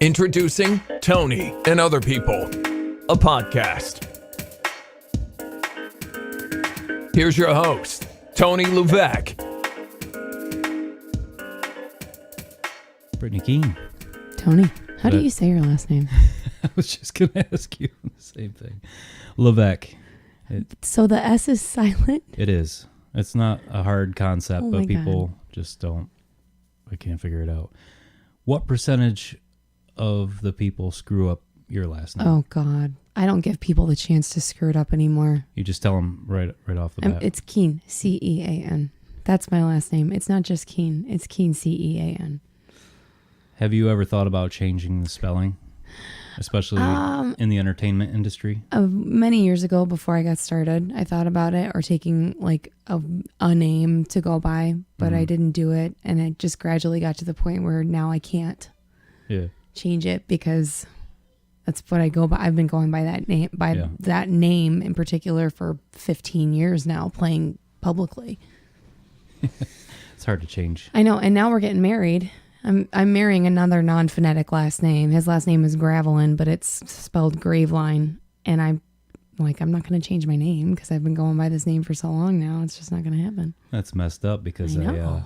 Introducing Tony and Other People, a podcast. Here's your host, Tony Levesque. Brittany Cean. Tony, how do you say your last name? I was just going to ask you the same thing. Levesque. So the S is silent? It is. It's not a hard concept, Oh but my people just don't, I can't figure it out. What percentage of the people screw up your last name? Oh, God. I don't give people the chance to screw it up anymore. You just tell them right off the bat. It's Cean, C-E-A-N. That's my last name. It's not just Cean. It's Cean, C-E-A-N. Have you ever thought about changing the spelling? Especially in the entertainment industry? Many years ago, before I got started, I thought about it, or taking like a name to go by, but I didn't do it. And it just gradually got to the point where now I can't change it because that's what I go by. I've been going by that name, that name in particular for 15 years now, playing publicly. It's hard to change. I know. And now we're getting married. I'm marrying another non-phonetic last name. His last name is Gravelin, but it's spelled Graveline. And I'm like, I'm not going to change my name because I've been going by this name for so long now. It's just not going to happen. That's messed up because I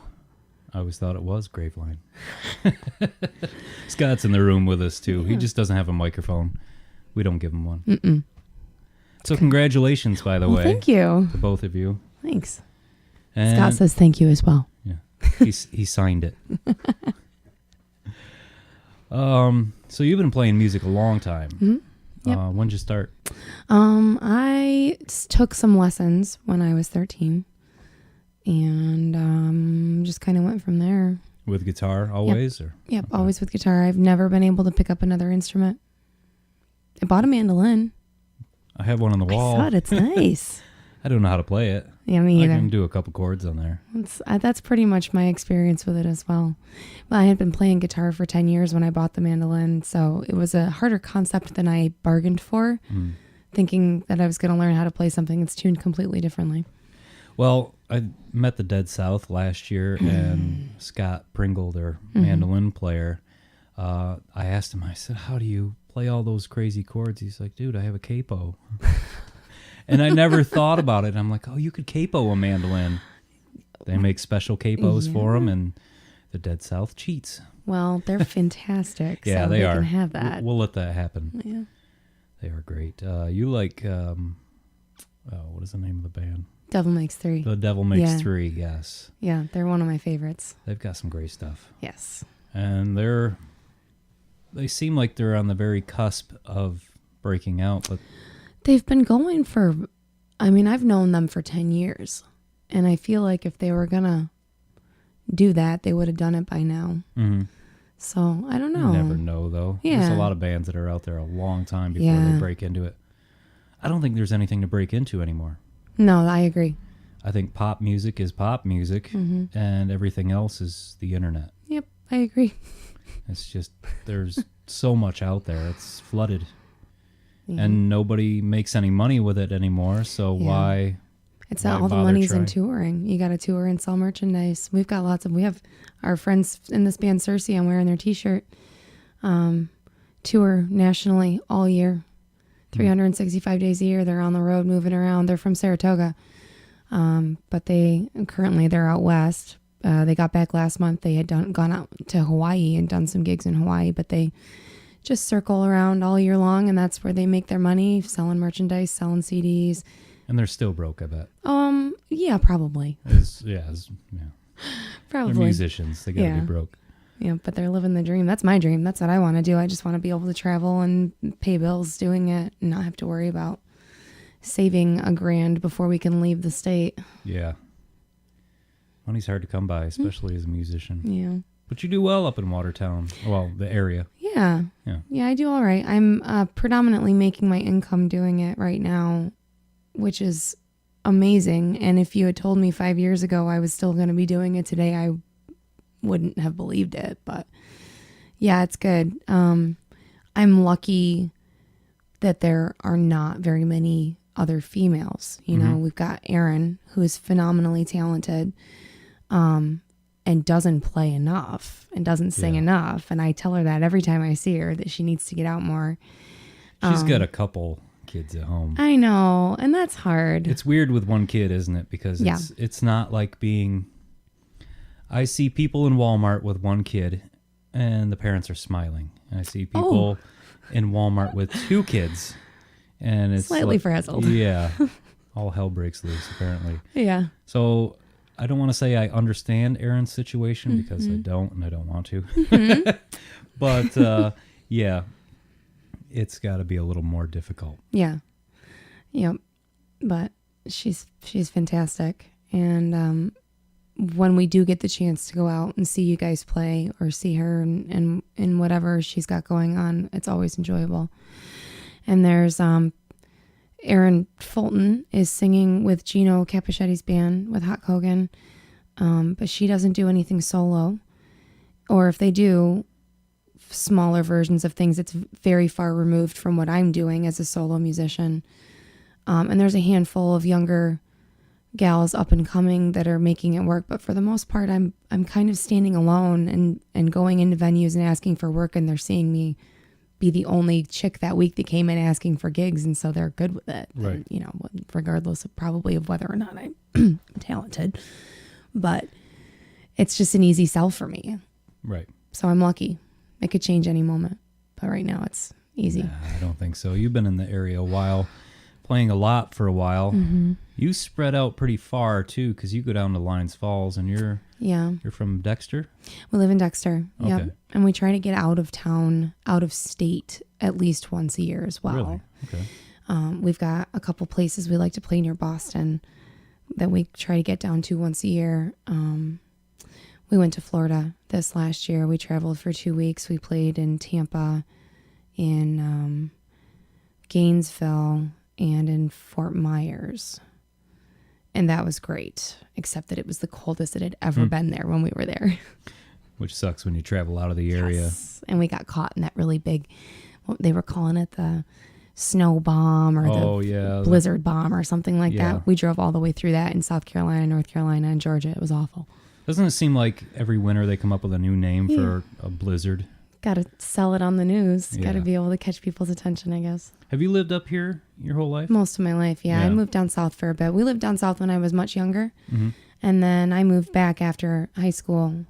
always thought it was Graveline. Scott's in the room with us too. Yeah. He just doesn't have a microphone. We don't give him one. Mm-mm. So congratulations, by the way. Thank you. To both of you. Thanks. And Scott says thank you as well. Yeah. He signed it. So you've been playing music a long time. Mm-hmm. Yep. When did you start? I took some lessons when I was 13 and just kind of went from there. With guitar always? Yep, okay. Always with guitar. I've never been able to pick up another instrument. I bought a mandolin. I have one on the wall. I saw it. It's nice. I don't know how to play it. Yeah, me either. I can do a couple chords on there. That's pretty much my experience with it as well. Well, I had been playing guitar for 10 years when I bought the mandolin, so it was a harder concept than I bargained for, thinking that I was going to learn how to play something that's tuned completely differently. Well, I met the Dead South last year, and Scott Pringle, their mandolin player, I asked him, I said, how do you play all those crazy chords? He's like, dude, I have a capo. And I never thought about it. I'm like, oh, you could capo a mandolin. They make special capos for them, and the Dead South cheats. Well, they're fantastic. Yeah, so they are. Can have that. We'll let that happen. Yeah, they are great. You like, what is the name of the band? Devil Makes Three. The Devil Makes Three, yes. Yeah, they're one of my favorites. They've got some great stuff. Yes. And they seem like they're on the very cusp of breaking out, but they've been going for, I've known them for 10 years. And I feel like if they were going to do that, they would have done it by now. Mm-hmm. So, I don't know. You never know, though. Yeah. There's a lot of bands that are out there a long time before they break into it. I don't think there's anything to break into anymore. No, I agree. I think pop music is pop music, and everything else is the internet. Yep, I agree. It's just, there's so much out there. It's flooded. And nobody makes any money with it anymore, so why? It's all the money's in touring. You got to tour and sell merchandise. We have our friends in this band, Cersei, I'm wearing their t-shirt, tour nationally all year, 365 days a year. They're on the road moving around. They're from Saratoga, but they're out west. They got back last month. They had gone out to Hawaii and done some gigs in Hawaii, but they just circle around all year long, and that's where they make their money, selling merchandise, selling CDs. And they're still broke, I bet. Yeah, probably. They're Probably. musicians. They gotta be broke. Yeah, but they're living the dream. That's my dream. That's what I want to do. I just want to be able to travel and pay bills doing it and not have to worry about saving $1,000 before we can leave the state. Yeah. Money's hard to come by, especially as a musician. Yeah. But you do well up in Watertown. Well, the area. Yeah. I do all right. I'm predominantly making my income doing it right now, which is amazing. And if you had told me 5 years ago I was still going to be doing it today, I wouldn't have believed it. But yeah, it's good. I'm lucky that there are not very many other females. You know, we've got Erin, who is phenomenally talented. and doesn't play enough and doesn't sing enough. And I tell her that every time I see her, that she needs to get out more. She's got a couple kids at home. I know, and that's hard. It's weird with one kid, isn't it? Because it's not like being... I see people in Walmart with one kid, and the parents are smiling. And I see people in Walmart with two kids, and it's slightly frazzled. Yeah. All hell breaks loose, apparently. Yeah. So I don't want to say I understand Erin's situation because I don't, and I don't want to. But, yeah, it's got to be a little more difficult. Yeah. Yep. But she's fantastic. And when we do get the chance to go out and see you guys play or see her and whatever she's got going on, it's always enjoyable. And there's Erin Fulton is singing with Gino Capochetti's band with Hot Kogan, but she doesn't do anything solo. Or if they do, smaller versions of things, it's very far removed from what I'm doing as a solo musician. And there's a handful of younger gals up and coming that are making it work, but for the most part, I'm kind of standing alone and going into venues and asking for work, and they're seeing me be the only chick that week that came in asking for gigs, and so they're good with it. Right. And, you know, regardless of probably of whether or not I'm talented, but it's just an easy sell for me. Right. So I'm lucky. It could change any moment, but right now it's easy. Nah, I don't think so. You've been in the area a while, playing a lot for a while. Mm-hmm. You spread out pretty far too, because you go down to Lions Falls, and you're from Dexter. We live in Dexter. Okay. Yep. And we try to get out of town, out of state, at least once a year as well. Really? Okay. We've got a couple places we like to play near Boston that we try to get down to once a year. We went to Florida this last year. We traveled for 2 weeks. We played in Tampa, in Gainesville, and in Fort Myers. And that was great, except that it was the coldest it had ever been there when we were there. Which sucks when you travel out of the area. Yes. And we got caught in that really big, what they were calling it, the snow bomb or the blizzard bomb or something like that. We drove all the way through that in South Carolina, North Carolina, and Georgia. It was awful. Doesn't it seem like every winter they come up with a new name for a blizzard? Got to sell it on the news. Got to be able to catch people's attention, I guess. Have you lived up here your whole life? Most of my life, yeah. I moved down south for a bit. We lived down south when I was much younger. Mm-hmm. And then I moved back after high school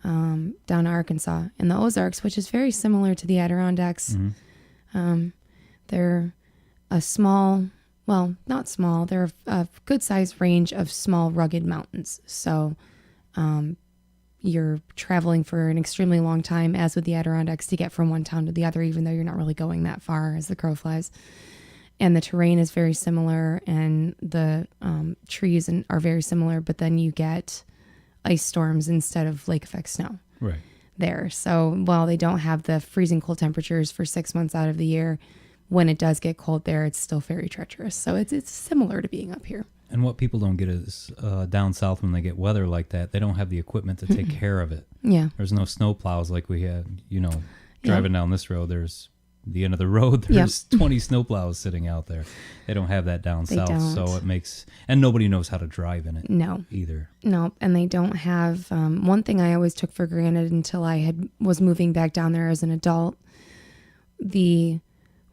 down to Arkansas in the Ozarks, which is very similar to the Adirondacks. Mm-hmm. They're a small, well, not small. They're a good-sized range of small, rugged mountains. So you're traveling for an extremely long time, as with the Adirondacks, to get from one town to the other, even though you're not really going that far as the crow flies. And the terrain is very similar, and the trees are very similar, but then you get ice storms instead of lake effect snow there. So while they don't have the freezing cold temperatures for 6 months out of the year, when it does get cold there, it's still very treacherous. So it's similar to being up here. And what people don't get is down south when they get weather like that, they don't have the equipment to take care of it. Yeah. There's no snow plows like we had, driving down this road. There's the end of the road. There's 20 snow plows sitting out there. They don't have that down south. Don't. So it makes, and nobody knows how to drive in it either. No, and they don't have, one thing I always took for granted until I was moving back down there as an adult, the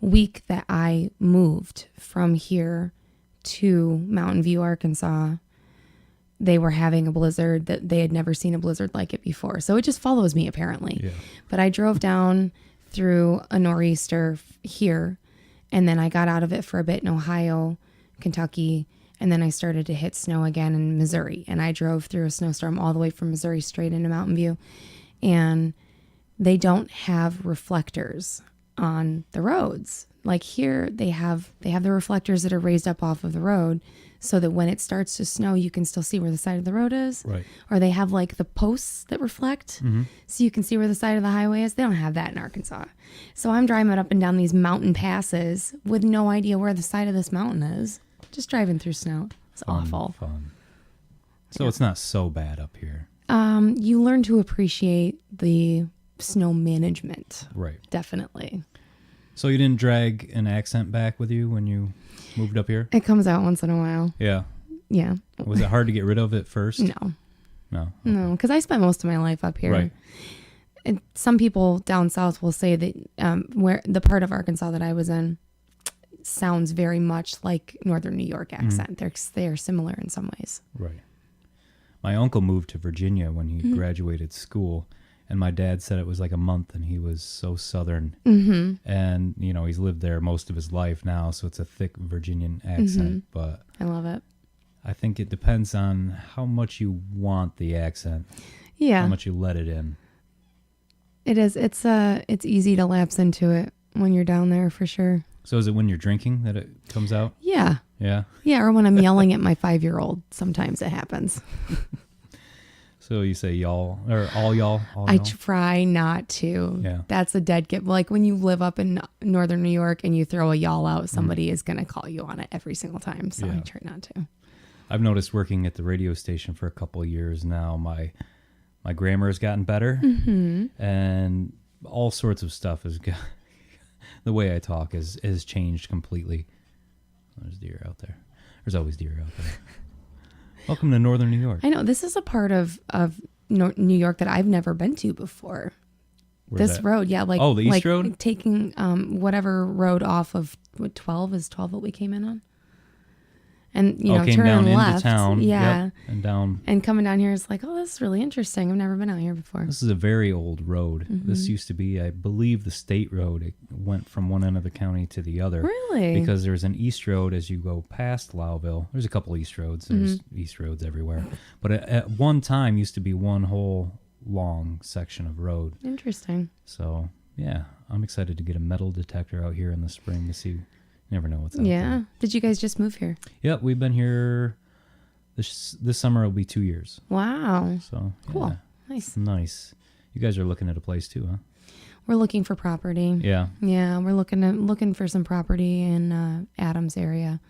week that I moved from here to Mountain View, Arkansas, they were having a blizzard that they had never seen a blizzard like it before. So it just follows me, apparently. Yeah. But I drove down through a nor'easter here, and then I got out of it for a bit in Ohio, Kentucky, and then I started to hit snow again in Missouri. And I drove through a snowstorm all the way from Missouri straight into Mountain View. And they don't have reflectors on the roads. Like here, they have the reflectors that are raised up off of the road so that when it starts to snow, you can still see where the side of the road is. Right. Or they have like the posts that reflect so you can see where the side of the highway is. They don't have that in Arkansas. So I'm driving up and down these mountain passes with no idea where the side of this mountain is. Just driving through snow. It's awful. Fun. So it's not so bad up here. You learn to appreciate the snow management. Right. Definitely. So you didn't drag an accent back with you when you moved up here? It comes out once in a while. Yeah. Yeah. Was it hard to get rid of it first? No. No. Okay. No, because I spent most of my life up here. Right. And some people down south will say that where the part of Arkansas that I was in sounds very much like Northern New York accent. They're similar in some ways. Right. My uncle moved to Virginia when he graduated school, and my dad said it was like a month, and he was so Southern. And, you know, he's lived there most of his life now, so it's a thick Virginian accent. But I love it. I think it depends on how much you want the accent, Yeah, how much you let it in. it is. It's easy to lapse into it when you're down there for sure. So is it when you're drinking that it comes out? Yeah. Yeah. Yeah, or when I'm yelling at my 5-year-old, sometimes it happens. So you say y'all, or all y'all? All I y'all? try not to. Yeah. That's a dead gift. Like when you live up in Northern New York and you throw a y'all out, somebody is going to call you on it every single time. So I Yeah. try not to. I've noticed working at the radio station for a couple of years now, my grammar has gotten better, and all sorts of stuff has got, the way I talk has changed completely. There's deer out there. There's always deer out there. Welcome to Northern New York. I know this is a part of New York that I've never been to before. Where's This that? road, yeah, like Oh, the East like Road? taking whatever road off of 12 is 12 what we came in on, and you know came turning down left, into town. yeah, Yep, and down. and coming down here is like, oh, this is really interesting. I've never been out here before. This is a very old road. This used to be, I believe, the state road. It went from one end of the county to the other. Really? Because there's an east road as you go past Lowville. There's a couple east roads. There's east roads everywhere. But at one time used to be one whole long section of road. Interesting. So, yeah, I'm excited to get a metal detector out here in the spring to see. You never know what's out Yeah. there. Did you guys just move here? Yep, we've been here. This summer will be 2 years. Wow. So, Cool. yeah, Nice. nice. You guys are looking at a place too, huh? We're looking for property. Yeah. Yeah, we're looking for some property in Adams area,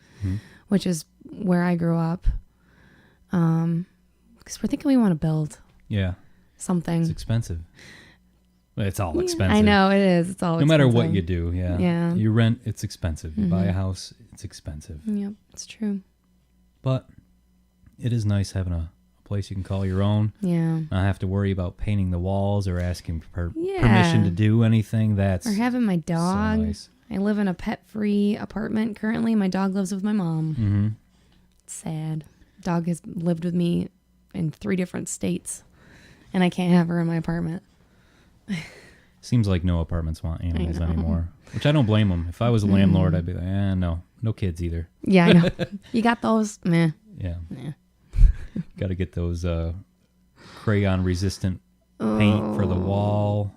which is where I grew up. Because we're thinking we want to build Yeah. something. It's expensive. It's all Yeah, expensive. I know it is. It's all No expensive. matter what you do, yeah. Yeah. You rent, it's expensive. You buy a house, it's expensive. Yep, it's true. But it is nice having a place you can call your own. Yeah. Not have to worry about painting the walls or asking for Yeah. permission to do anything. That's Or having my dog. so nice. I live in a pet-free apartment currently. My dog lives with my mom. Mm-hmm. It's sad. Dog has lived with me in 3 different states, and I can't have her in my apartment. Seems like no apartments want animals know. anymore, which I don't blame them. If I was a landlord, I'd be like, no kids either. Yeah, I know. You got those? Meh. Yeah. Yeah. Got to get those crayon resistant paint for the wall.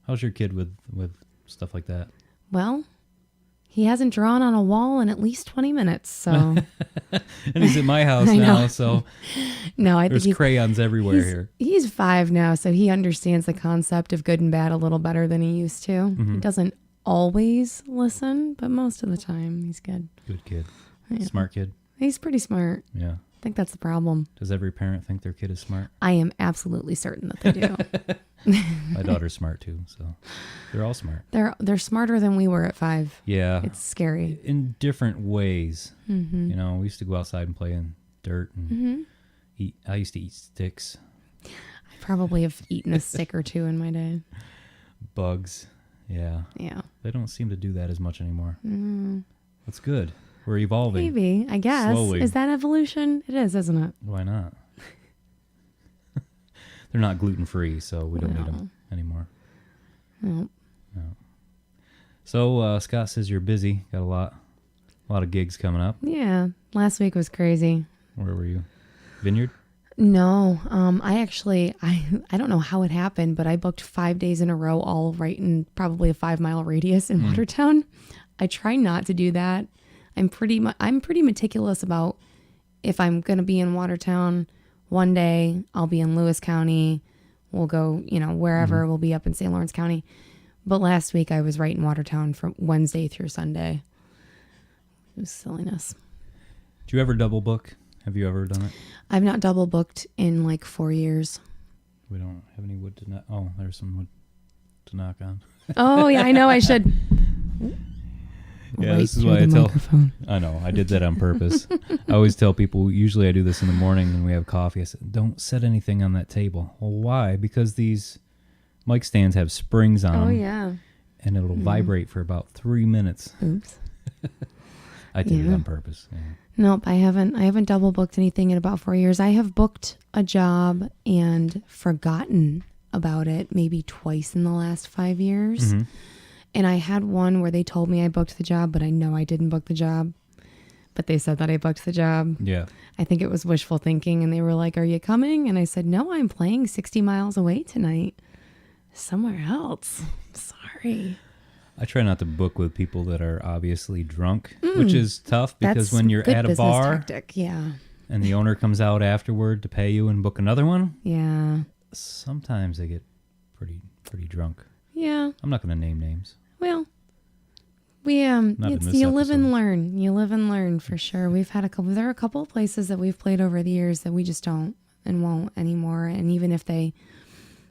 How's your kid with stuff like that? Well, he hasn't drawn on a wall in at least 20 minutes, so And he's at my house I now, know. so no, I there's think crayons everywhere here. he's 5 now, so he understands the concept of good and bad a little better than he used to. He doesn't always listen, but most of the time he's good. Good kid. Yeah. Smart kid. He's pretty smart. Yeah. I think that's the problem. Does every parent think their kid is smart? I am absolutely certain that they do. My daughter's smart too, so they're all smart. They're smarter than we were at 5. Yeah. It's scary. In different ways. You know, we used to go outside and play in dirt and eat. I used to eat sticks, I probably have eaten a stick or 2 in my day. bugs. Yeah. Yeah. They don't seem to do that as much anymore. That's good. We're evolving. Maybe, I guess. Slowly. Is that evolution? It is, isn't it? Why not? They're not gluten-free, so we don't need them anymore. No. So Scott says you're busy. Got a lot of gigs coming up. Yeah. Last week was crazy. Where were you? Vineyard? No. I actually, I don't know how it happened, but I booked 5 days in a row, all right in probably a 5-mile radius in Watertown. I try not to do that. I'm pretty meticulous about if I'm going to be in Watertown one day, I'll be in Lewis County. We'll go, wherever. We'll be up in St. Lawrence County. But last week I was right in Watertown from Wednesday through Sunday. It was silliness. Do you ever double book? Have you ever done it? I've not double booked in like 4 years. We don't have any wood to knock. Oh, there's some wood to knock on. Oh, yeah, I know I should. Yeah, right this is through why the I tell. microphone. I know, I did that on purpose. I always tell people, usually I do this in the morning when we have coffee. I said, don't set anything on that table. Well, why? Because these mic stands have springs on Oh, them. yeah. And it'll vibrate for about 3 minutes. Oops. I did it Yeah. on purpose. Yeah. Nope, I haven't double booked anything in about 4 years. I have booked a job and forgotten about it maybe twice in the last 5 years. Mm-hmm. And I had one where they told me I booked the job, but I know I didn't book the job. But they said that I booked the job. Yeah. I think it was wishful thinking. And they were like, are you coming? And I said, no, I'm playing 60 miles away tonight. Somewhere else. Sorry. I try not to book with people that are obviously drunk, which is tough because That's when you're good at a business bar tactic. Yeah. and the owner comes out afterward to pay you and book another one, Yeah. sometimes they get pretty drunk. Yeah. I'm not going to name names. Well, we Not in it's this you live and episode. learn. You live and learn for sure. We've had there are a couple of places that we've played over the years that we just don't and won't anymore. And even if they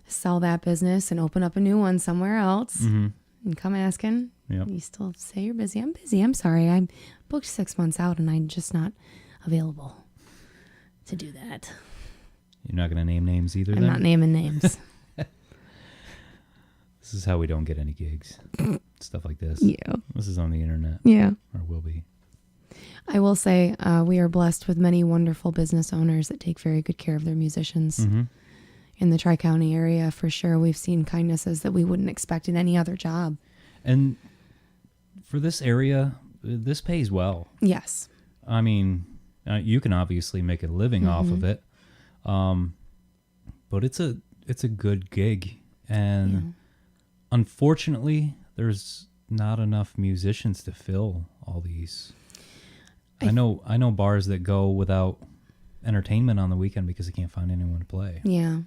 sell that business and open up a new one somewhere else and come asking, Yep. you still say you're busy. I'm busy. I'm sorry. I'm booked 6 months out and I'm just not available to do that. You're not going to name names either I'm then? not naming names. This is how we don't get any gigs. Stuff like this. Yeah. This is on the internet. Yeah. Or will be. I will say we are blessed with many wonderful business owners that take very good care of their musicians. Mm-hmm. In the Tri-County area, for sure, we've seen kindnesses that we wouldn't expect in any other job. And for this area, this pays well. Yes. I mean, you can obviously make a living off of it, but it's a good gig, and unfortunately, there's not enough musicians to fill all these. I know bars that go without entertainment on the weekend because they can't find anyone to play. Yeah.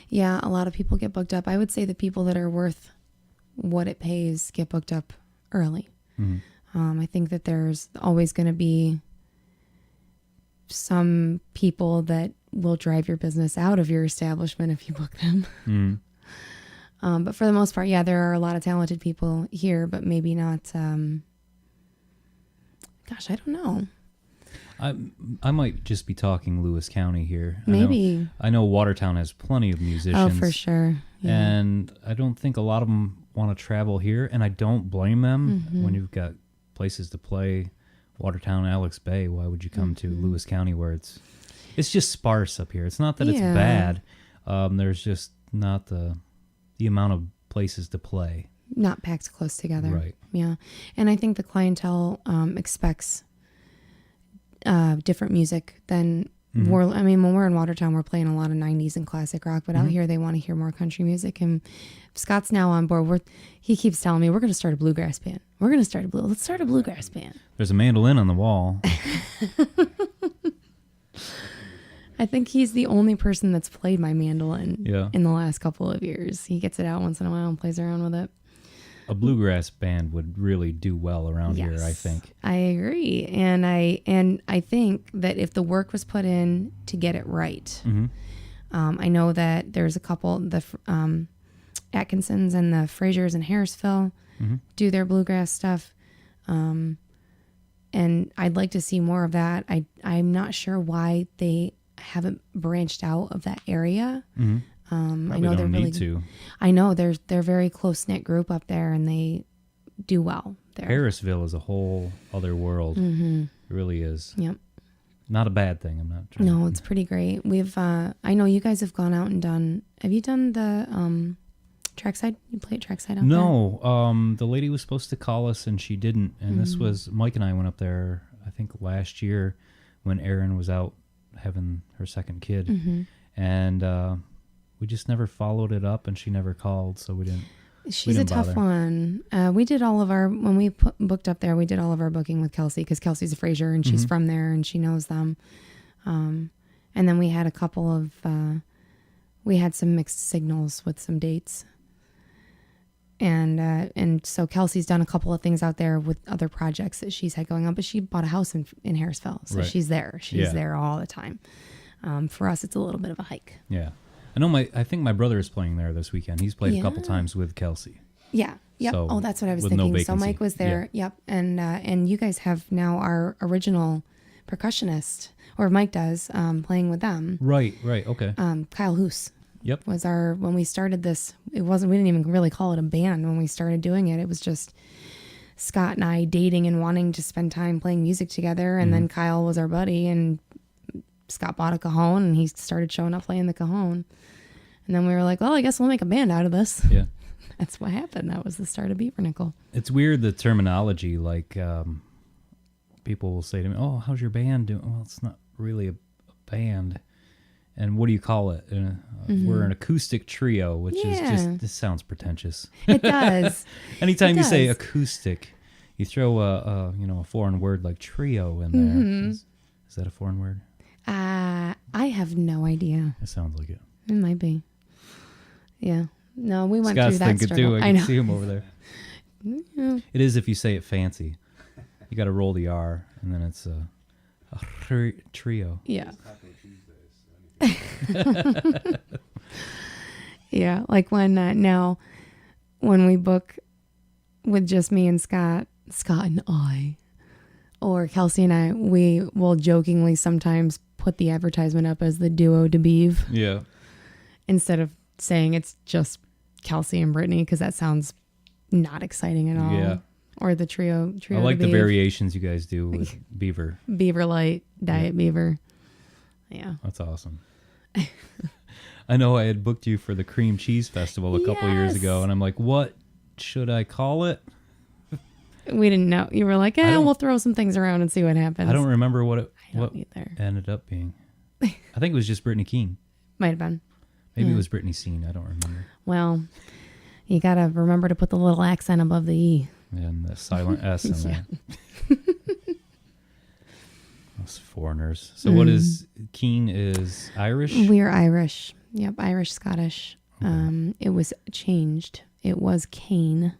Yeah, a lot of people get booked up. I would say the people that are worth what it pays get booked up early. I think that there's always going to be some people that will drive your business out of your establishment if you book them. But for the most part, yeah, there are a lot of talented people here, but maybe not. Gosh, I don't know. I might just be talking Lewis County here. Maybe. I know Watertown has plenty of musicians. Oh, for sure. Yeah. And I don't think a lot of them want to travel here, and I don't blame them. When you've got places to play, Watertown, Alex Bay, why would you come to Lewis County where it's just sparse up here? It's not that it's Yeah. bad. There's just not the amount of places to play. Not packed close together. Right. Yeah. And I think the clientele expects different music than when we're in Watertown, we're playing a lot of 90s and classic rock, but out here they want to hear more country music. And Scott's now on board. He keeps telling me, we're going to start a bluegrass band. Let's start a bluegrass band. There's a mandolin on the wall. I think he's the only person that's played my mandolin Yeah. in the last couple of years. He gets it out once in a while and plays around with it. A bluegrass band would really do well around here, I think. I agree. And I think that if the work was put in to get it right, I know that there's a couple, the Atkinsons and the Frasers in Harrisville do their bluegrass stuff. And I'd like to see more of that. I'm not sure why they haven't branched out of that area. I know they're really. To. I know they're a very close knit group up there, and they do well there. Harrisville is a whole other world. It really is. Yep. Not a bad thing. I'm not trying. No, it's pretty great. We've. I know you guys have gone out and done. Have you done the trackside? You play at trackside out there? No. The lady was supposed to call us and she didn't. And this was Mike and I went up there. I think last year when Erin was out having her second kid, and we just never followed it up, and she never called, so we didn't. She's a tough one. We did all of our, when we booked up there, we did all of our booking with Kelsey, because Kelsey's a Fraser and she's from there and she knows them. And then we had a couple of, we had some mixed signals with some dates. And so Kelsey's done a couple of things out there with other projects that she's had going on, but she bought a house in Harrisville. So she's there. She's there all the time. For us, it's a little bit of a hike. Yeah. I think my brother is playing there this weekend. He's played a couple times with Kelsey. Yeah. Yep. So, That's what I was with no thinking. So vacancy. Mike was there. Yep. And you guys have now our original percussionist, or Mike does, playing with them. Right. Okay. Kyle Hoos Yep. was when we started this. We didn't even really call it a band when we started doing it. It was just Scott and I dating and wanting to spend time playing music together. And then Kyle was our buddy, and Scott bought a cajon and he started showing up playing the cajon. And then we were like, well, I guess we'll make a band out of this. Yeah. That's what happened. That was the start of Beavernickel. It's weird, the terminology. Like, people will say to me, "Oh, how's your band doing?" Well, it's not really a band. And what do you call it? We're an acoustic trio, which is just, this sounds pretentious. It does. Anytime It you say does. acoustic, you throw a foreign word like trio in there. Is that a foreign word? I have no idea. It sounds like it. It might be. Yeah. No, we went Scott's through that thinking struggle. too. I I can know. see him over there. It is if you say it fancy. You got to roll the R, and then it's a trio. Yeah. Yeah. Like when we book with just me and Scott and I, or Kelsey and I, we will jokingly sometimes put the advertisement up as the duo de Beeve Yeah. instead of saying it's just Kelsey and Brittany, because that sounds not exciting at all. Yeah. Or the trio I like de the Beeve. variations you guys do with Beaver. Beaver Light, Diet Beaver. Yeah. That's awesome. I know I had booked you for the Cream Cheese Festival a couple years ago, Yes. and I'm like, what should I call it? We didn't know. You were like, don't- we'll throw some things around and see what happens. I don't remember what it I what don't either. ended up being. I think it was just Brittany Cean. Might have been. Maybe it was Brittany Cean. I don't remember. Well, you got to remember to put the little accent above the E. And the silent S in there. Those foreigners. So what is Keen is Irish? We're Irish. Yep, Irish, Scottish. It was changed. It was Kane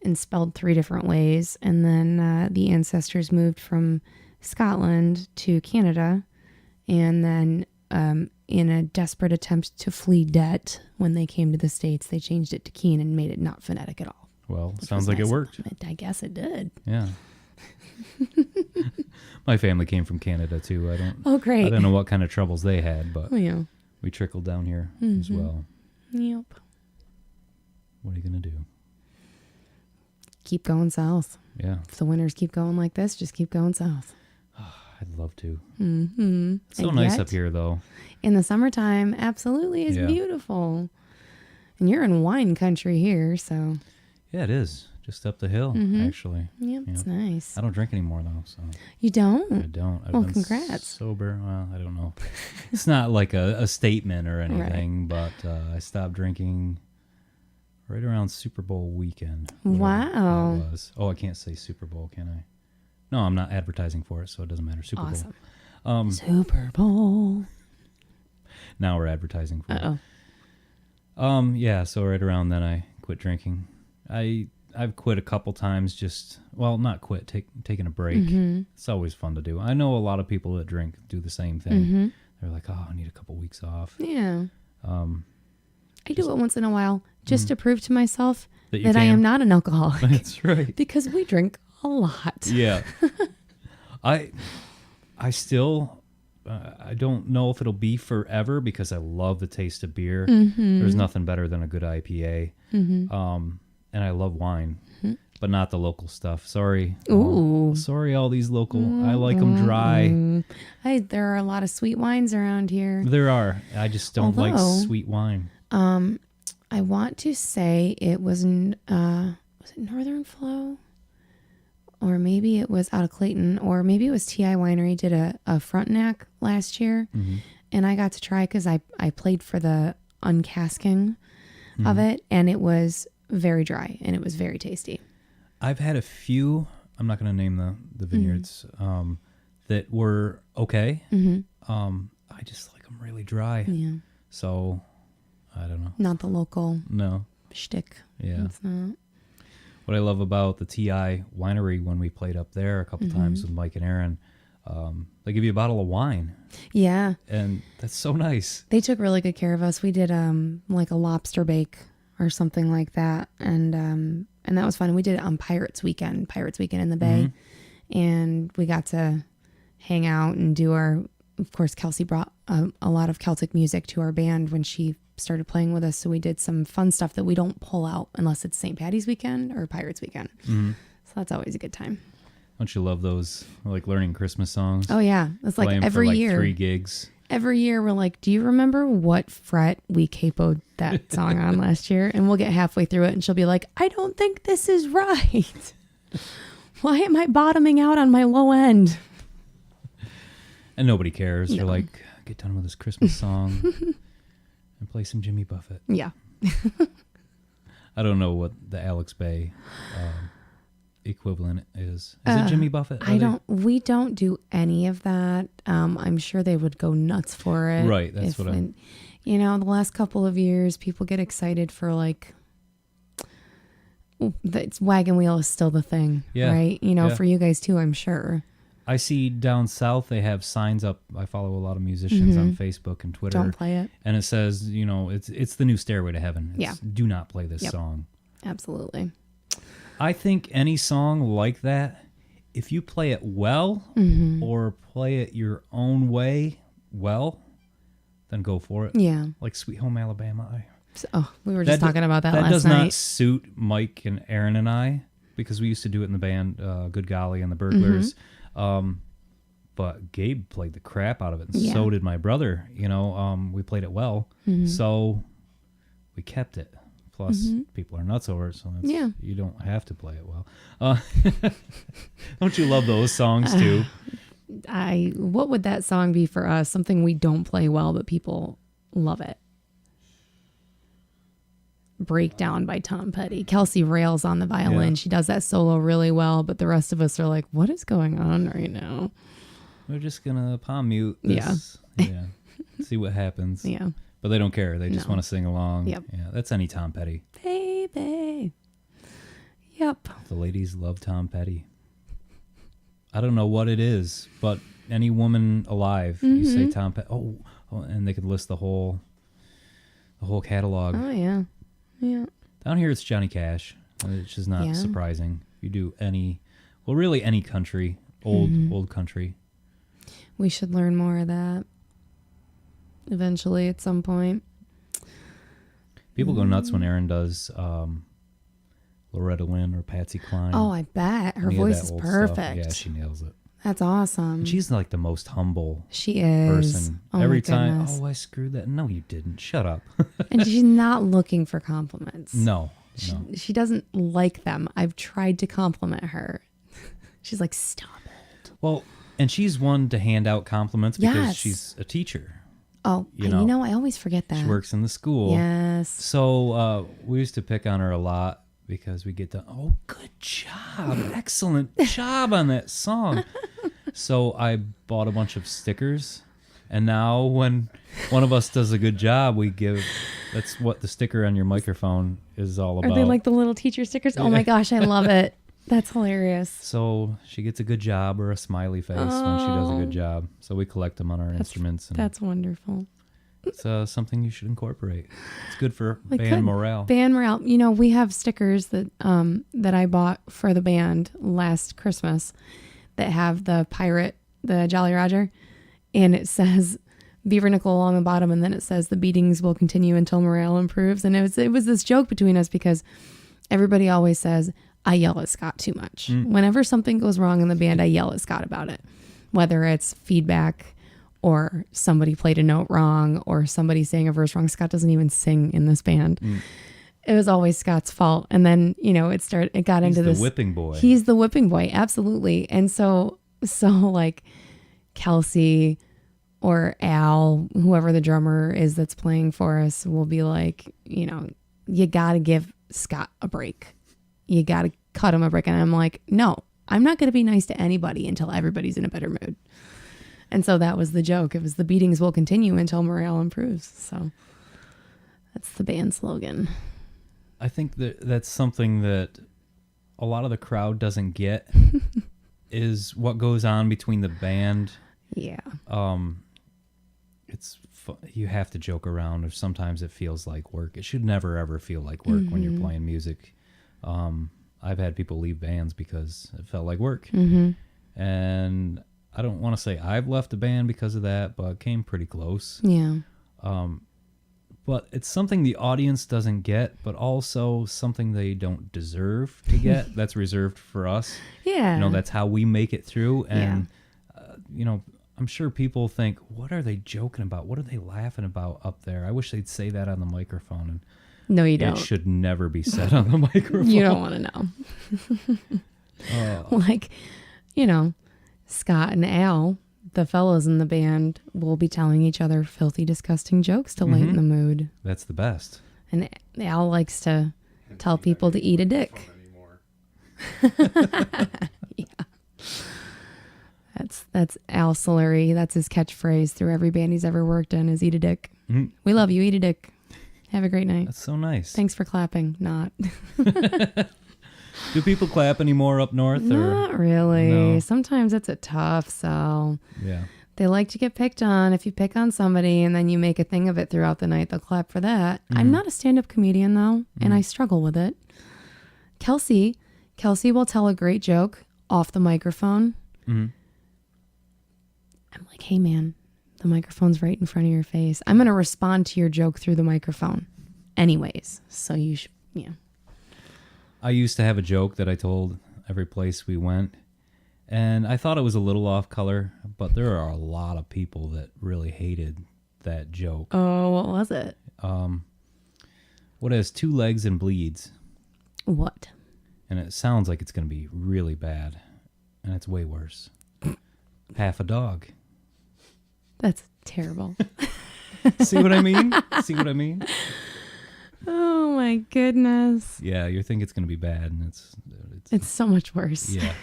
and spelled 3 different ways. And then the ancestors moved from Scotland to Canada. And then in a desperate attempt to flee debt, when they came to the States, they changed it to Keen and made it not phonetic at all. Well, Which sounds was like it nice of worked. them. I guess it did. Yeah. My family came from Canada too. Oh, great. I don't know what kind of troubles they had, but Oh, yeah. we trickled down here as well. Yep. What are you gonna do? Keep going south. Yeah, If the winters keep going like this, just keep going south. I'd love to. Mm-hmm. It's so nice up here, though. In the summertime, absolutely is Yeah. beautiful. And you're in wine country here, so Yeah, it is. Just up the hill, actually. yep, it's Yeah. nice. I don't drink anymore though, so You don't? I don't. I've Well, been congrats. sober. Well, I don't know. It's not like a statement or anything, but I stopped drinking right around Super Bowl weekend. whatever Wow. that was. Oh, I can't say Super Bowl, can I? No, I'm not advertising for it, so it doesn't matter. Super Awesome. Bowl. Super Bowl. Now we're advertising for it. Uh-oh. Yeah, so right around then I quit drinking. I've quit a couple times, not quit, taking a break. It's always fun to do. I know a lot of people that drink do the same thing. They're like, oh, I need a couple weeks off. Yeah. I do it once in a while just to prove to myself That you that I can. am not an alcoholic. That's right. Because we drink a lot. Yeah. I still, I don't know if it'll be forever because I love the taste of beer. There's nothing better than a good IPA. And I love wine, but not the local stuff. Sorry. Ooh. Sorry, all these local. I like them dry. There are a lot of sweet wines around here. There are. I just don't like Although- sweet wine. I want to say it was it Northern Flow? Or maybe it was out of Clayton, or maybe it was TI Winery did a Frontenac last year. And I got to try because I played for the uncasking of it, and it was very dry and it was very tasty. I've had a few, I'm not going to name the vineyards, that were okay. I just like them really dry. Yeah. So, I don't know. Not the local No. shtick. Yeah. It's not. What I love about the TI winery when we played up there a couple times with Mike and Aaron, they give you a bottle of wine, Yeah. and that's so nice. They took really good care of us. We did like a lobster bake or something like that. And that was fun. We did it on Pirates Weekend in the Bay. And we got to hang out and do of course, Kelsey brought a lot of Celtic music to our band when she started playing with us. So we did some fun stuff that we don't pull out unless it's St. Patty's weekend or Pirates Weekend. So that's always a good time. Don't you love those, like learning Christmas songs? Oh, yeah. It's like every for, year. 3 gigs. Every year we're like, do you remember what fret we capoed that song on last year? And we'll get halfway through it and she'll be like, I don't think this is right. Why am I bottoming out on my low end? And nobody cares. No. You're like, get done with this Christmas song and play some Jimmy Buffett. Yeah. I don't know what the Alex Bay equivalent is. Is it Jimmy Buffett? We don't do any of that. I'm sure they would go nuts for it. Right. That's what I'm. You know, the last couple of years, people get excited for like, it's Wagon Wheel is still the thing, right? You know, for you guys too, I'm sure. I see down south they have signs up. I follow a lot of musicians on Facebook and Twitter. Don't play it. And it says, you know, it's the new Stairway to Heaven. Do not play this song. Absolutely. I think any song like that, if you play it well or play it your own way well, then go for it. Yeah. Like Sweet Home Alabama. We were just talking about that last night. That does not suit Mike and Aaron and I because we used to do it in the band Good Golly and the Burglars. But Gabe played the crap out of it, and so did my brother. You know, we played it well, so we kept it. Plus, people are nuts over it, so you don't have to play it well. Don't you love those songs too? What would that song be for us? Something we don't play well, but people love it. Breakdown by Tom Petty. Kelsey rails on the violin. Yeah. She does that solo really well, but the rest of us are like, what is going on right now? We're just gonna palm mute this. Yeah. See what happens. Yeah. But they don't care. They just want to sing along. Yep. Yeah, that's any Tom Petty. Baby. Yep. The ladies love Tom Petty. I don't know what it is, but any woman alive, you say Tom Petty, and they could list the whole catalog. Oh yeah. Yeah. Down here it's Johnny Cash, which is not surprising. You do really any country, old country. We should learn more of that eventually at some point. People go nuts when Erin does Loretta Lynn or Patsy Cline. Oh, I bet. Her voice is perfect. Yeah, she nails it. That's awesome. And she's like the most humble she is. person. Oh, Every my time, goodness. I screwed that. No, you didn't. Shut up. And she's not looking for compliments. No. She doesn't like them. I've tried to compliment her. She's like, stop it. Well, and she's one to hand out compliments because she's a teacher. Oh, you know, I always forget that. She works in the school. Yes. So we used to pick on her a lot because we get the, good job. Excellent job on that song. So I bought a bunch of stickers. And now when one of us does a good job, that's what the sticker on your microphone is all about. Are they like the little teacher stickers? Oh my gosh, I love it. That's hilarious. So she gets a good job or a smiley face when she does a good job. So we collect them on our instruments. And that's wonderful. It's something you should incorporate. It's good for band morale. Band morale. You know, we have stickers that I bought for the band last Christmas that have the pirate, the Jolly Roger, and it says Beaver Nickel on the bottom, and then it says the beatings will continue until morale improves. And it was this joke between us because everybody always says, I yell at Scott too much. Whenever something goes wrong in the band, I yell at Scott about it. Whether it's feedback or somebody played a note wrong or somebody sang a verse wrong. Scott doesn't even sing in this band. It was always Scott's fault. And then, you know, it got into this. He's the whipping boy. He's the whipping boy. Absolutely. And so like Kelsey or Al, whoever the drummer is that's playing for us, will be like, you know, you got to give Scott a break. You got to cut him a break. And I'm like, no, I'm not going to be nice to anybody until everybody's in a better mood. And so that was the joke. It was the beatings will continue until morale improves. So that's the band slogan. I think that's something that a lot of the crowd doesn't get is what goes on between the band. Yeah. you have to joke around, or sometimes it feels like work. It should never ever feel like work when you're playing music. I've had people leave bands because it felt like work, and I don't want to say I've left a band because of that, but it came pretty close. Yeah. But it's something the audience doesn't get, but also something they don't deserve to get. That's reserved for us. Yeah. That's how we make it through. And, I'm sure people think, what are they joking about? What are they laughing about up there? I wish they'd say that on the microphone. And no, you don't. It should never be said on the microphone. You don't want to know. Like, Scott and Al, the fellows in the band, will be telling each other filthy, disgusting jokes to lighten the mood. That's the best. And Al likes to tell people to eat a dick. Yeah. That's Al Solari. That's his catchphrase through every band he's ever worked in is eat a dick. Mm-hmm. We love you. Eat a dick. Have a great night. That's so nice. Thanks for clapping. Not. Do people clap anymore up north? Not really. No? Sometimes it's a tough sell. Yeah. They like to get picked on. If you pick on somebody and then you make a thing of it throughout the night, they'll clap for that. I'm not a stand-up comedian, though, and I struggle with it. Kelsey will tell a great joke off the microphone. I'm like, hey, man, the microphone's right in front of your face. I'm going to respond to your joke through the microphone anyways. So you should, I used to have a joke that I told every place we went, and I thought it was a little off color, but there are a lot of people that really hated that joke. Oh, what was it? What has two legs and bleeds? What? And it sounds like it's going to be really bad, and it's way worse. Half a dog. That's terrible. See what I mean? See what I mean? Oh my goodness. Yeah, you think it's going to be bad, and it's so much worse. Yeah.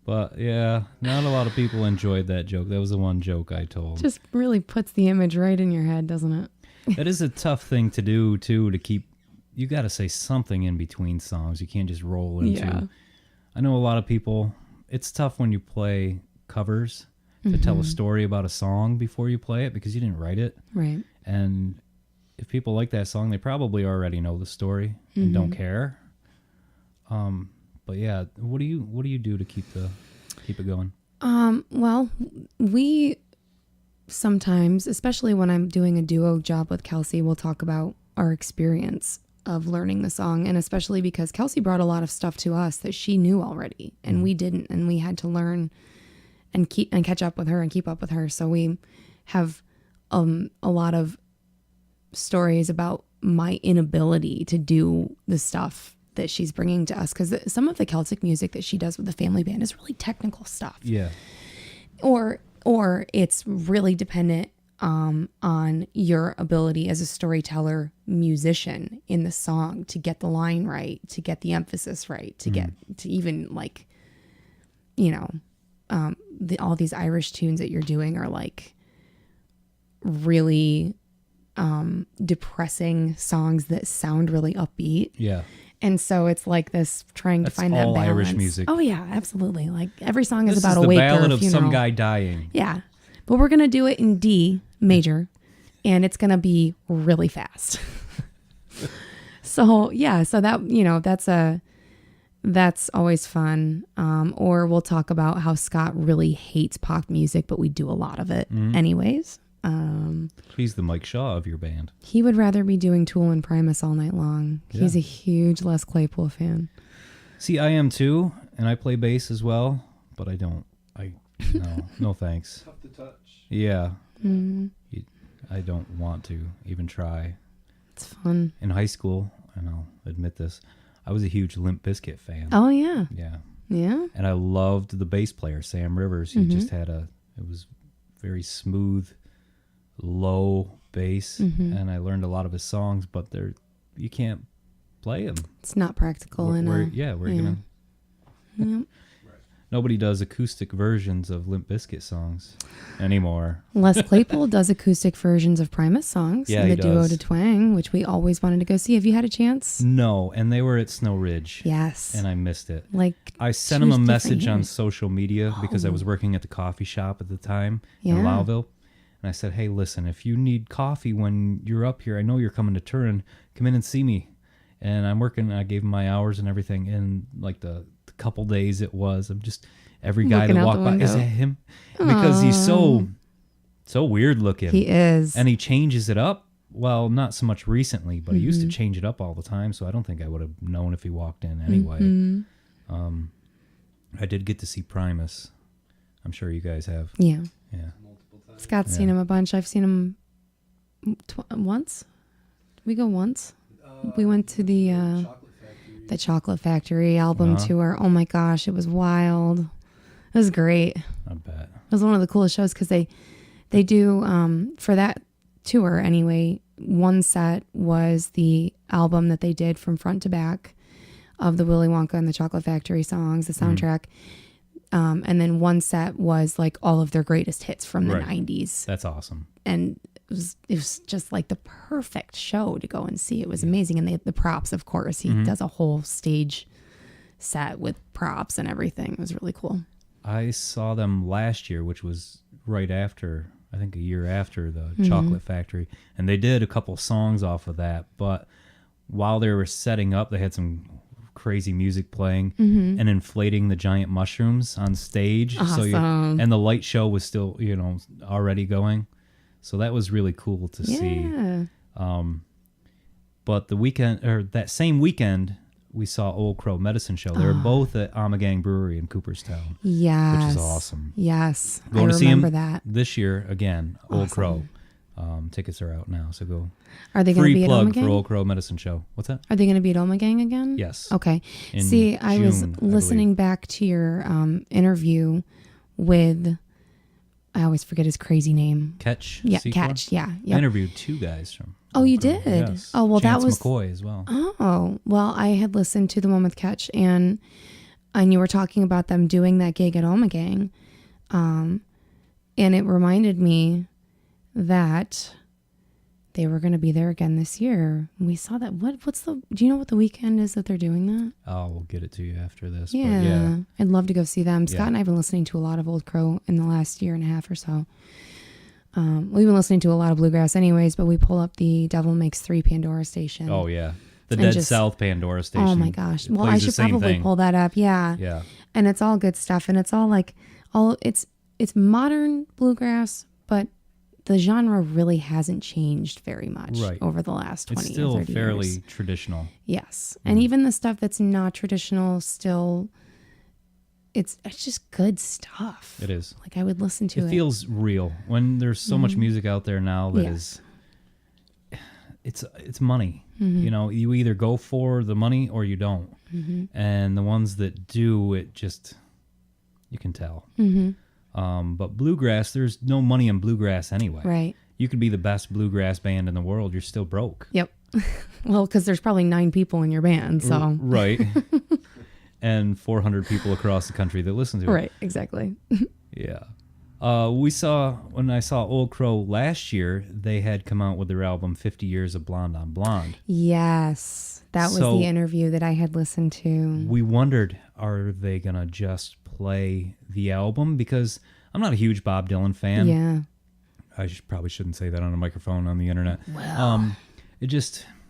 But yeah, not a lot of people enjoyed that joke. That was the one joke I told. Just really puts the image right in your head, doesn't it? That is a tough thing to do too, to keep. You got to say something in between songs. You can't just roll into. Yeah. I know a lot of people. It's tough when you play covers to tell a story about a song before you play it because you didn't write it. Right. And if people like that song, they probably already know the story and don't care. But yeah, what do you do to keep it going? Well, we sometimes, especially when I'm doing a duo job with Kelsey, we'll talk about our experience of learning the song, and especially because Kelsey brought a lot of stuff to us that she knew already and we didn't, and we had to learn and catch up with her and keep up with her. So we have a lot of stories about my inability to do the stuff that she's bringing to us, because some of the Celtic music that she does with the family band is really technical stuff. Yeah. Or it's really dependent on your ability as a storyteller musician in the song to get the line right, to get the emphasis right, to get to even like, all these Irish tunes that you're doing are like really depressing songs that sound really upbeat. Yeah. And so it's like this trying to find that balance. All Irish music. Oh yeah, absolutely. Like every song is This about is a wake or a the ballad of funeral. some guy dying. Yeah. But we're going to do it in D major, and it's going to be really fast. So that, that's always fun. Or we'll talk about how Scott really hates pop music, but we do a lot of it anyways. He's the Mike Shaw of your band. He would rather be doing Tool and Primus all night long. Yeah. He's a huge Les Claypool fan. See, I am too, and I play bass as well, but I don't. No thanks. Tough to touch. Yeah. I don't want to even try. It's fun. In high school, and I'll admit this, I was a huge Limp Bizkit fan. Oh, yeah. Yeah. Yeah? And I loved the bass player, Sam Rivers. He just had it was very smooth, low bass, and I learned a lot of his songs, but you can't play them. It's not practical enough. Gonna. Yep. Nobody does acoustic versions of Limp Bizkit songs anymore. Les Claypool does acoustic versions of Primus songs. Yeah, in the he Duo does. de Twang, which we always wanted to go see. Have you had a chance? No, and they were at Snow Ridge. Yes. And I missed it. I sent him a message on social media because I was working at the coffee shop at the time in Yeah. Lowville. And I said, hey, listen, if you need coffee when you're up here, I know you're coming to Turin, come in and see me. And I'm working, I gave him my hours and everything. And like the couple days it was, I'm just, every guy Looking that out walked the by, is window. that him? Because he's so weird looking. He is. And he changes it up. Well, not so much recently, but he used to change it up all the time. So I don't think I would have known if he walked in anyway. I did get to see Primus. I'm sure you guys have. Yeah. Yeah. Scott's seen him a bunch. I've seen him once. Did we go once? We went to the Chocolate Factory album tour. Oh my gosh, it was wild. It was great. I bet. It was one of the coolest shows because they do for that tour anyway. One set was the album that they did from front to back of the Willy Wonka and the Chocolate Factory songs, the soundtrack. And then one set was like all of their greatest hits from the 90s. That's awesome. And it was just like the perfect show to go and see. It was amazing. And the props, of course. He does a whole stage set with props and everything. It was really cool. I saw them last year, which was right after, I think a year after the Chocolate Factory. And they did a couple songs off of that. But while they were setting up, they had some crazy music playing and inflating the giant mushrooms on stage. Awesome. And the light show was still, already going. So that was really cool to see. But the weekend, or that same weekend, we saw Old Crow Medicine Show. They were both at Amagang Brewery in Cooperstown. Yes. Which is awesome. Yes. Going I to see him remember that. this year again, Old Crow. Tickets are out now, so go. Are they going to be Free at plug Omegang? for Old Crow Medicine Show. What's that? Are they going to be at Omegang again? Yes. Okay. In See, I was June, I listening back to your interview with, I always forget his crazy name. Catch. Yeah, Secor? Catch. Yeah. I Yeah. interviewed two guys from. Oh, you Old Crow. did? Yes. Oh, well, Chance that was McCoy as well. Oh, well, I had listened to the one with Catch, and you were talking about them doing that gig at Omegang, and it reminded me that they were going to be there again this year. We saw that. Do you know what the weekend is that they're doing that? We'll get it to you after this. Yeah, But yeah. I'd love to go see them. Scott Yeah. and I have been listening to a lot of Old Crow in the last year and a half or so. We've been listening to a lot of bluegrass anyways, but we pull up the Devil Makes Three Pandora station. Oh yeah, the And Dead just- South Pandora station. Oh my gosh. It Well, I plays the should same probably thing. pull that up. Yeah. Yeah. And it's all good stuff. And it's all like, it's modern bluegrass, but the genre really hasn't changed very much Right. over the last 20 It's or still 30 fairly years. traditional. Yes. And even the stuff that's not traditional still, it's just good stuff. It is. Like I would listen to it. It feels real when there's so much music out there now that is. It's money. You either go for the money or you don't. And the ones that do, it just, you can tell. But bluegrass, there's no money in bluegrass anyway. Right. You could be the best bluegrass band in the world, you're still broke. Yep. Well, because there's probably 9 people in your band, so. Right. And 400 people across the country that listen to it. Right, exactly. Yeah. When I saw Old Crow last year, they had come out with their album 50 Years of Blonde on Blonde. Yes. That was So- the interview that I had listened to. We wondered, are they going to just play the album? Because I'm not a huge Bob Dylan fan. Yeah. I probably shouldn't say that on a microphone on the internet. Well.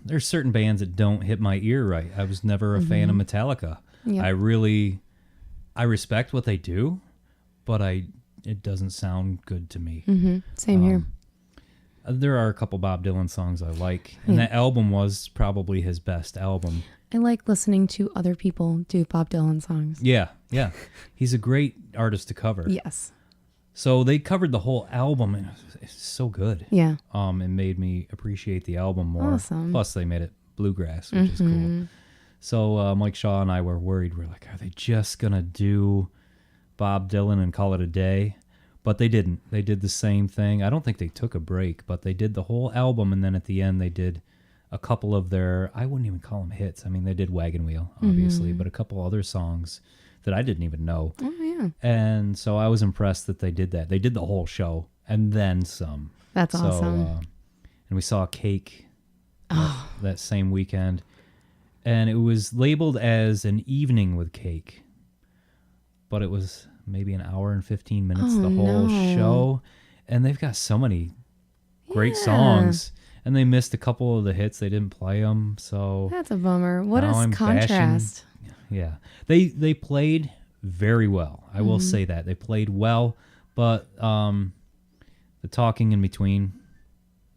There's certain bands that don't hit my ear right. I was never a fan of Metallica. Yep. I respect what they do, but it doesn't sound good to me. Same here. There are a couple Bob Dylan songs I like, and that album was probably his best album. I like listening to other people do Bob Dylan songs. Yeah. He's a great artist to cover. Yes. So they covered the whole album, and it's so good. Yeah. It made me appreciate the album more. Awesome. Plus, they made it bluegrass, which is cool. So Mike Shaw and I were worried. We're like, are they just going to do Bob Dylan and call it a day? But they didn't. They did the same thing. I don't think they took a break, but they did the whole album, and then at the end they did a couple of their, I wouldn't even call them hits. I mean, they did Wagon Wheel, obviously, but a couple other songs that I didn't even know. Oh, yeah. And so I was impressed that they did that. They did the whole show, and then some. That's awesome. And we saw Cake that same weekend. And it was labeled as an evening with Cake, but it was maybe an hour and 15 minutes, the whole show. and they've got so many great Yeah. songs, and they missed a couple of the hits. They didn't play them, so That's a bummer. What Now a I'm contrast. yeah, they played very well. I will say that they played well, but the talking in between.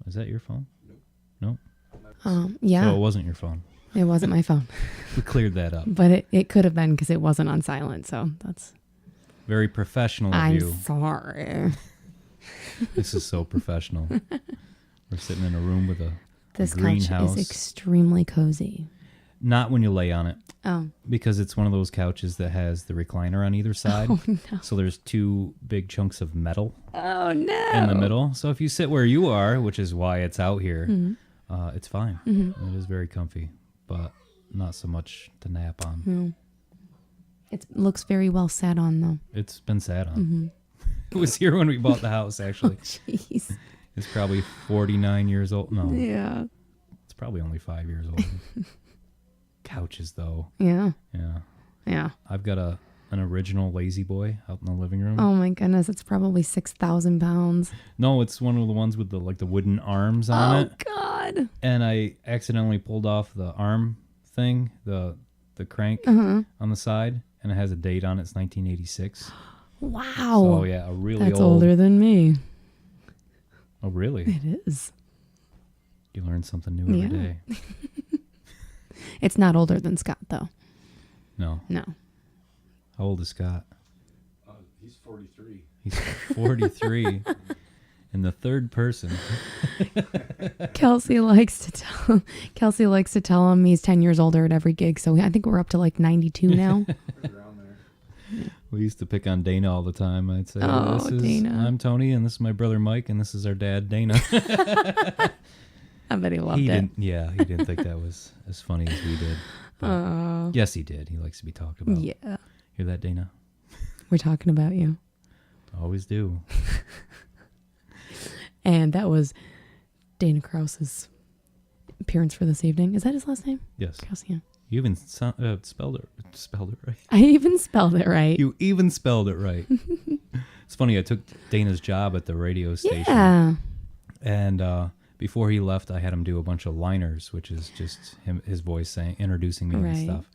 Is that your phone? No. Yeah, So it wasn't your phone. it wasn't my phone, We cleared that up. but it could have been because it wasn't on silent. So that's. Very professional of I'm you. sorry. This is so professional. We're sitting in a room with a This couch greenhouse. is extremely cozy. Not when you lay on it, Oh. because it's one of those couches that has the recliner on either side. Oh no. So there's two big chunks of metal Oh no. in the middle. So if you sit where you are, which is why it's out here, it's fine. It is very comfy, but not so much to nap on. No. It looks very well sat on though. It's been sat on. It was here when we bought the house, actually. Jeez. It's probably 49 years old. No, Yeah. it's probably only 5 years old. Couches, though. Yeah. Yeah. Yeah. I've got an original Lazy Boy out in the living room. Oh my goodness, it's probably 6,000 pounds. No, it's one of the ones with the wooden arms on it. God. And I accidentally pulled off the arm thing, the crank on the side, and it has a date on it. It's 1986. Wow. So yeah, a really That's old. older than me. Oh really? It is. You learn something new every Yeah. day. It's not older than Scott though. No. No. How old is Scott? He's 43. He's 43. In the third person. Kelsey likes to tell him he's 10 years older at every gig. So I think we're up to like 92 now. Right around there. We used to pick on Dana all the time. I'd say, Oh, "This is Dana. I'm Tony, and this is my brother Mike, and this is our dad Dana." I bet he loved He it. didn't. Yeah, he didn't think that was as funny as we did. But yes, he did. He likes to be talked about. Yeah. Hear that, Dana? We're talking about you. Always do. And that was Dana Krause's appearance for this evening. Is that his last name? Yes. Krause, yeah. You even spelled it right. I even spelled it right. You even spelled it right. It's funny. I took Dana's job at the radio station. Yeah. And before he left, I had him do a bunch of liners, which is just his voice introducing me and Right. stuff.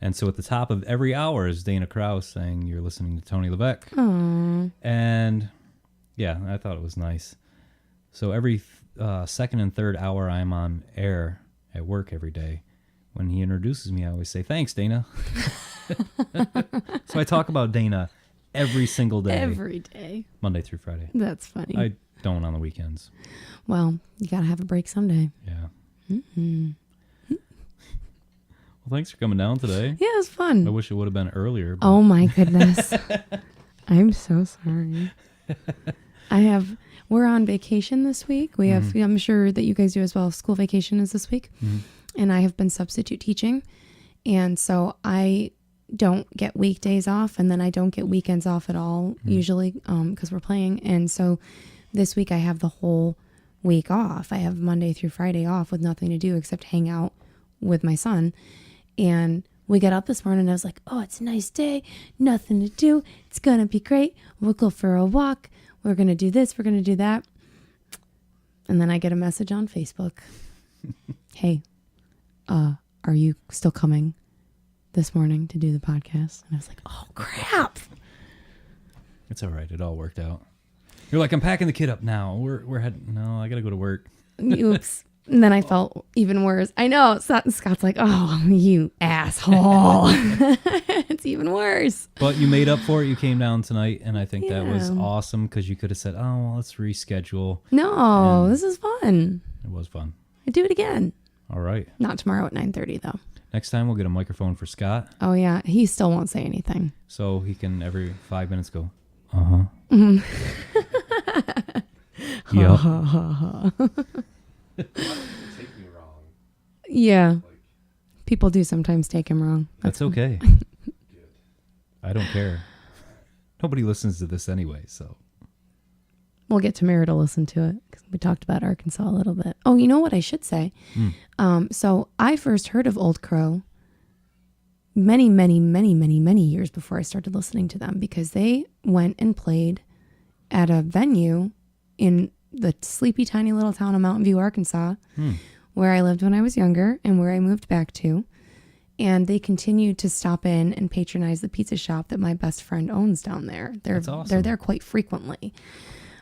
And so at the top of every hour is Dana Krause saying, "You're listening to Tony Levesque." Aww. And yeah, I thought it was nice. So every second and third hour I'm on air at work every day. When he introduces me, I always say, "Thanks, Dana." So I talk about Dana every single day, Every day. Monday through Friday. That's funny. I don't on the weekends. Well, you got to have a break someday. Yeah. Well, thanks for coming down today. Yeah, it was fun. I wish it would have been earlier. But Oh my goodness. I'm so sorry. We're on vacation this week. We have, I'm sure that you guys do as well. School vacation is this week. And I have been substitute teaching. And so I don't get weekdays off, and then I don't get weekends off at all, usually, because we're playing. And so this week I have the whole week off. I have Monday through Friday off with nothing to do except hang out with my son. And we got up this morning and I was like, oh, it's a nice day, nothing to do. It's going to be great. We'll go for a walk. We're going to do this. We're going to do that. And then I get a message on Facebook. Hey, are you still coming this morning to do the podcast? And I was like, oh, crap. it's all right. It all worked out. You're like, "I'm packing the kid up now. We're heading. No, I got to go to work." Oops. And then I felt even worse. I know. Scott's like, oh, you asshole. It's even worse. But you made up for it. You came down tonight, and I think that was Yeah. awesome because you could have said, "Oh, well, let's reschedule." No, this is fun. It was fun. I'd do it again. All right. Not tomorrow at 9:30 though. Next time we'll get a microphone for Scott, Oh yeah, he still won't say anything. so he can every 5 minutes go, "Uh-huh." Yep. Take me wrong. Yeah. People do sometimes take him wrong. That's okay. Good. I don't care. Nobody listens to this anyway, so. We'll get Tamara to listen to it because we talked about Arkansas a little bit. Oh, you know what I should say? So I first heard of Old Crow many, many, many, many, many years before I started listening to them because they went and played at a venue in the sleepy tiny little town of Mountain View, Arkansas, where I lived when I was younger and where I moved back to. And they continue to stop in and patronize the pizza shop that my best friend owns down there. That's awesome. They're there quite frequently,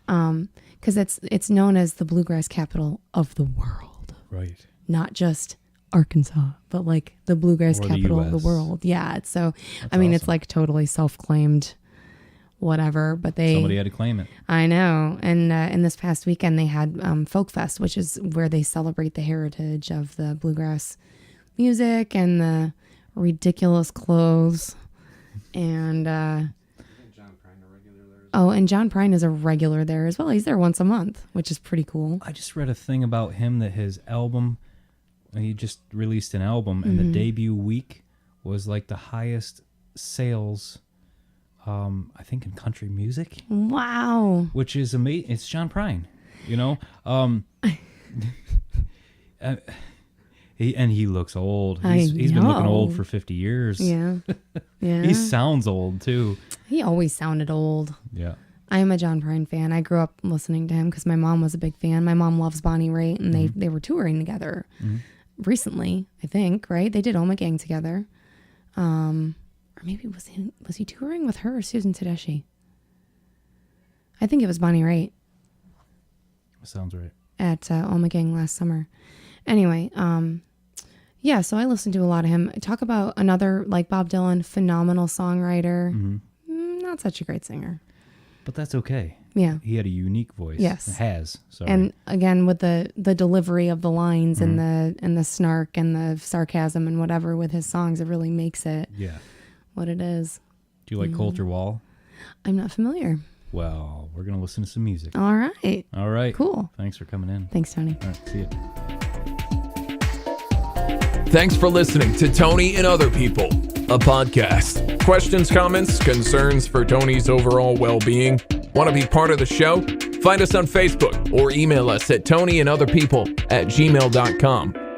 because it's known as the bluegrass capital of the world. Right. Not just Arkansas, but like the bluegrass Or the capital of the US. world. Yeah. It's so, That's I mean, it's awesome. like totally self-claimed, whatever. But Somebody had to claim it. I know. And in this past weekend, they had Folk Fest, which is where they celebrate the heritage of the bluegrass music and the ridiculous clothes. And Isn't John Prine a regular there? and John Prine is a regular there as well. He's there once a month, which is pretty cool. I just read a thing about him that his album, he just released an album, and the debut week was like the highest sales, I think, in country music, Wow. which is amazing. It's John Prine, you know? He looks old. He's been looking old know. for 50 years. Yeah. Yeah. He sounds old, too. He always sounded old. Yeah. I am a John Prine fan. I grew up listening to him because my mom was a big fan. My mom loves Bonnie Raitt, and they were touring together recently, I think, right? They did Oma Gang together. Or maybe was he touring with her or Susan Tedeschi? I think it was Bonnie Raitt Sounds right. at Oma Gang last summer. Anyway, yeah, so I listened to a lot of him. Talk about another, like Bob Dylan, phenomenal songwriter. Not such a great singer. But that's okay. Yeah. He had a unique voice. Yes. Has. Sorry. And again, with the delivery of the lines and the snark and the sarcasm and whatever with his songs, it really makes it yeah. what it is. Do you like Coulter Wall? I'm not familiar. Well, we're going to listen to some music. All right. All right. Cool. Thanks for coming in. Thanks, Tony. All right. See you. Thanks for listening to Tony and Other People, a podcast. Questions, comments, concerns for Tony's overall well-being? Want to be part of the show? Find us on Facebook or email us at tonyandotherpeople@gmail.com.